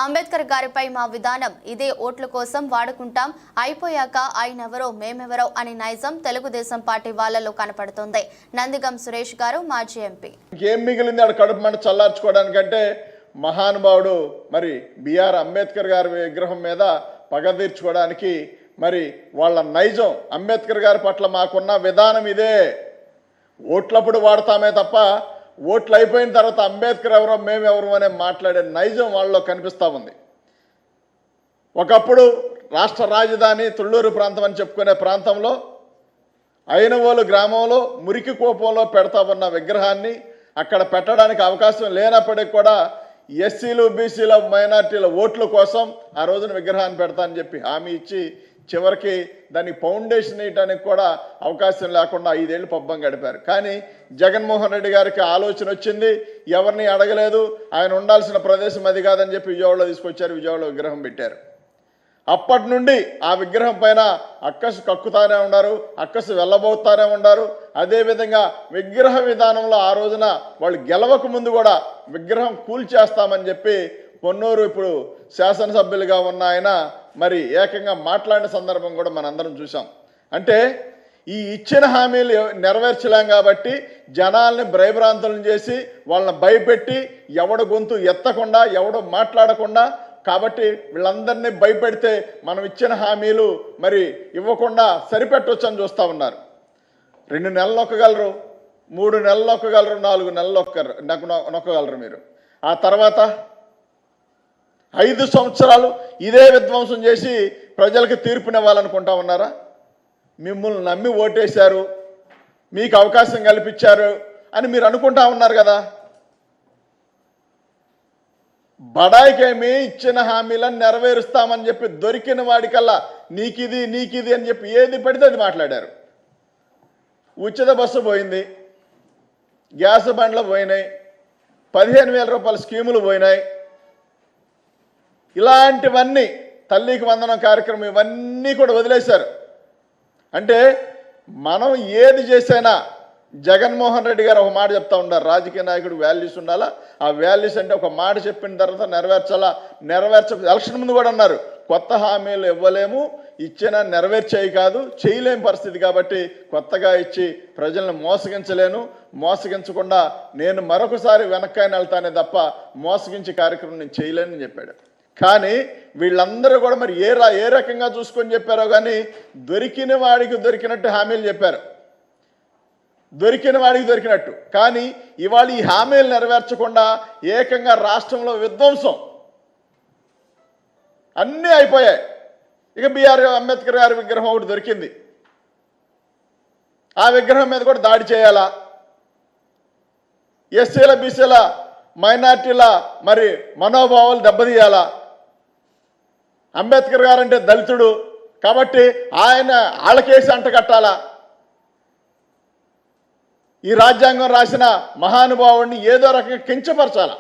అంబేద్కర్ గారిపై మా విధానం ఇదే ఓట్ల కోసం వాడుకుంటాం, అయిపోయాక ఆయనెవరో మేమెవరో అని నైజం తెలుగుదేశం పార్టీ వాళ్ళలో కనపడుతుంది. నందిగం సురేష్ గారు మాజీ ఎంపీ. ఏం మిగిలింది ఆడ కడుపు మంట చల్లార్చుకోవడానికంటే మహానుభావుడు మరి బిఆర్ అంబేద్కర్ గారి విగ్రహం మీద పగ తీర్చుకోవడానికి మరి వాళ్ళ నైజం అంబేద్కర్ గారి పట్ల మాకున్న విధానం ఇదే. ఓట్లప్పుడు వాడతామే తప్ప ఓట్లు అయిపోయిన తర్వాత అంబేద్కర్ ఎవరో మేమెవరు అనే మాట్లాడే నైజం వాళ్ళలో కనిపిస్తూ ఉంది. ఒకప్పుడు రాష్ట్ర రాజధాని తుళ్ళూరు ప్రాంతం అని చెప్పుకునే ప్రాంతంలో ఐనవోలు గ్రామంలో మురికి కోపంలో పెడతా ఉన్న విగ్రహాన్ని అక్కడ పెట్టడానికి అవకాశం లేనప్పటికీ కూడా ఎస్సీలు బీసీల మైనార్టీల ఓట్ల కోసం ఆ రోజున విగ్రహాన్ని పెడతా అని చెప్పి హామీ ఇచ్చి చివరికి దానికి ఫౌండేషన్ వేయడానికి కూడా అవకాశం లేకుండా 5 ఏళ్ళు పబ్బం గడిపారు. కానీ జగన్మోహన్ రెడ్డి గారికి ఆలోచన వచ్చింది, ఎవరిని అడగలేదు, ఆయన ఉండాల్సిన ప్రదేశం అది కాదని చెప్పి విజయవాడలో తీసుకొచ్చారు, విజయవాడలో విగ్రహం పెట్టారు. అప్పటి నుండి ఆ విగ్రహం పైన అక్కసు కక్కుతానే ఉన్నారు, అక్కసు వెళ్ళబోతానే ఉన్నారు. అదేవిధంగా విగ్రహ విధానంలో ఆ రోజున వాళ్ళు గెలవక ముందు కూడా విగ్రహం కూల్చేస్తామని చెప్పి పొన్నూరు ఇప్పుడు శాసనసభ్యులుగా ఉన్న ఆయన మరి ఏకంగా మాట్లాడిన సందర్భం కూడా మనందరం చూసాం. అంటే ఈ ఇచ్చిన హామీలు నెరవేర్చలేం కాబట్టి జనాల్ని భయభ్రాంతులను చేసి వాళ్ళని భయపెట్టి ఎవడు గొంతు ఎత్తకుండా ఎవడు మాట్లాడకుండా కాబట్టి వీళ్ళందరినీ భయపెడితే మనం ఇచ్చిన హామీలు మరి ఇవ్వకుండా సరిపెట్టవచ్చు అని చూస్తూ ఉన్నారు. 2 నెలలు నొక్కగలరు, 3 నెలలు నొక్కగలరు, 4 నెలలు నొక్కగలరు మీరు. ఆ తర్వాత 5 సంవత్సరాలు ఇదే విధ్వంసం చేసి ప్రజలకు తీర్పునివ్వాలనుకుంటా ఉన్నారా? మిమ్మల్ని నమ్మి ఓటేశారు, మీకు అవకాశం కల్పించారు అని మీరు అనుకుంటా ఉన్నారు కదా. బడాయికేమి ఇచ్చిన హామీలను నెరవేరుస్తామని చెప్పి దొరికిన వాడికల్లా నీకిది అని చెప్పి ఏది పడితే అది మాట్లాడారు. ఉచిత బస్సు పోయింది, గ్యాస్ బండ్లు పోయినాయి, 15,000 రూపాయల స్కీములు పోయినాయి. ఇలాంటివన్నీ తల్లికి వందనం కార్యక్రమం ఇవన్నీ కూడా వదిలేశారు. అంటే మనం ఏది చేసైనా జగన్మోహన్ రెడ్డి గారు ఒక మాట చెప్తా ఉన్నారు, రాజకీయ నాయకుడు వాల్యూస్ ఉండాలా, ఆ వాల్యూస్ అంటే ఒక మాట చెప్పిన తర్వాత నెరవేర్చాలా, ఎలక్షన్ ముందు కూడా అన్నారు కొత్త హామీలు ఇవ్వలేము, ఇచ్చిన నెరవేర్చేయి కాదు, చేయలేని పరిస్థితి కాబట్టి కొత్తగా ఇచ్చి ప్రజలను మోసగించకుండా నేను మరొకసారి వెనక్కాయని వెళ్తానే తప్ప మోసగించే కార్యక్రమం నేను చేయలేనని చెప్పాడు. కానీ వీళ్ళందరూ కూడా మరి ఏ రకంగా చూసుకొని చెప్పారో కానీ దొరికిన వాడికి దొరికినట్టు హామీలు చెప్పారు, దొరికిన వాడికి దొరికినట్టు. కానీ ఇవాళ ఈ హామీలు నెరవేర్చకుండా ఏకంగా రాష్ట్రంలో విధ్వంసం అన్నీ అయిపోయాయి. ఇక బిఆర్ అంబేద్కర్ గారి విగ్రహం ఒకటి దొరికింది, ఆ విగ్రహం మీద కూడా దాడి చేయాలా, ఎస్సీల బీసీల మైనార్టీల మరి మనోభావాలు దెబ్బతీయాలా. అంబేద్కర్ గారు అంటే దళితుడు కాబట్టి వాళ్ళకేసి అంటగట్టాలా. ఈ రాజ్యాంగం రాసిన మహానుభావుడిని ఏదో రకంగా కించపరచాలా.